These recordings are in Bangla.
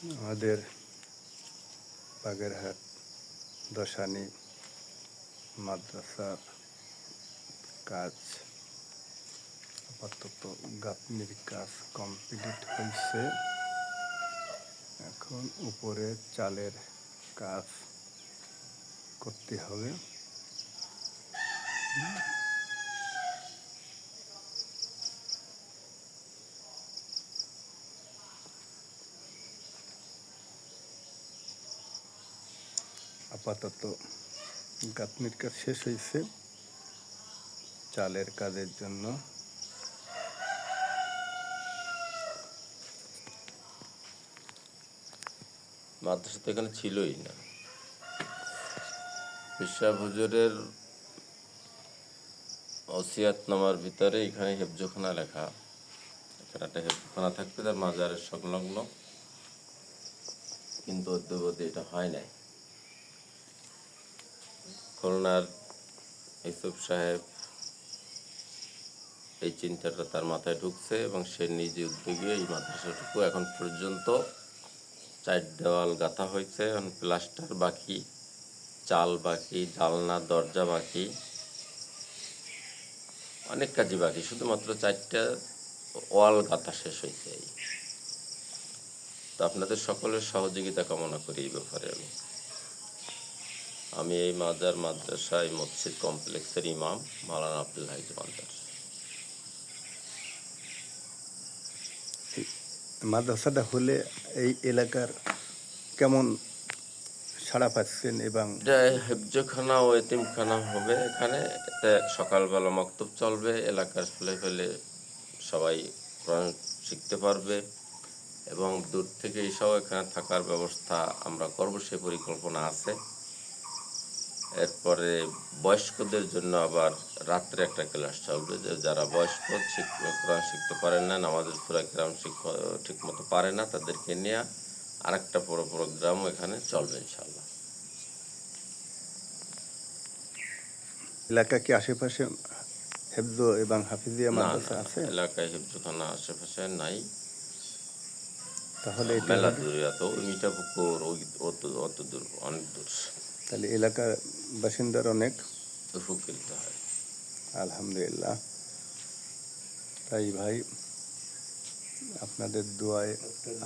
আমাদের বাগেরহাট দশানী মাদ্রাসার কাজ আপাতত গাঁথনির কাজ কমপ্লিট হয়েছে। এখন উপরে চালের কাজ করতে হবে। আপাতত গাঁথনির কাজ শেষ হয়েছে। চালের কাজের জন্য মাদ্রাসা তো এখানে ছিলই না। পিসাব হুজুরের ওসিয়াতনামার ভিতরে এখানে হেফজখানা লেখা, এখানে একটা হেফজখানা থাকতে তার মাজারের সংলগ্ন, কিন্তু অদ্যবধি এটা হয় নাই। খুলনার ইউসুফ সাহেব এই চিন্তাটা তার মাথায় ঢুকছে এবং সে নিজে উদ্যোগে এই মাদ্রাসাটুকু এখন পর্যন্ত 4 দেওয়াল গাঁথা হয়েছে, এখন প্লাস্টার বাকি, চাল বাকি, জালনা দরজা বাকি, অনেক কাজই বাকি। শুধুমাত্র 4টা ওয়াল গাঁথা শেষ হয়েছে। তো আপনাদের সকলের সহযোগিতা কামনা করি এই ব্যাপারে। আমি এই মাদ্রাসা এই মসজিদ কমপ্লেক্সের ইমাম মাওলানা আব্দুল হাই জমানদার। মাদ্রাসাটা হলে এই এলাকার কেমন সাড়া পাচ্ছেন? এবং এটা হেফজখানা ও এতিমখানা হবে এখানে। এতে সকালবেলা মক্তব চলবে, এলাকার ছেলেপেলে সবাই কোরআন শিখতে পারবে এবং দূর থেকে এসেও এখানে থাকার ব্যবস্থা আমরা করব, সে পরিকল্পনা আছে। এরপরে বয়স্কদের জন্য আবার রাত্রে একটা ক্লাস চলবে, যে যারা বয়স্ক কোরআন শিখতে পারেন না, নামাজের সূরা কিরাম ঠিক মতো পারে না, তাদেরকে নিয়ে আরেকটা প্রোগ্রামও এখানে চলবে ইনশাআল্লাহ। এলাকা কি আশেপাশে হেফজ এবং হাফিজিয়া মাদ্রাসা আছে? এলাকায় হেফজখানা আশেপাশে নাই। তাহলে মেলা দূরে, এত মিঠাপুকুর অত দূর, অনেক দূর। তাহলে এলাকার বাসিন্দার অনেক উপকৃত হয় আলহামদুলিল্লাহ। তাই ভাই, আপনাদের দোয়ায়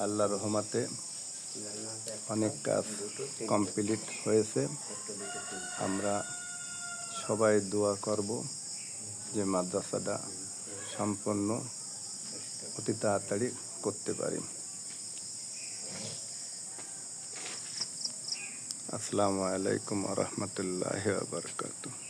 আল্লাহ রহমতে অনেক কাজ কমপ্লিট হয়েছে। আমরা সবাই দোয়া করব যে মাদ্রাসাটা সম্পন্ন অতি তাড়াতাড়ি করতে পারি। আসসালামু আলাইকুম ওয়া রাহমাতুল্লাহি ওয়া বারাকাতুহু।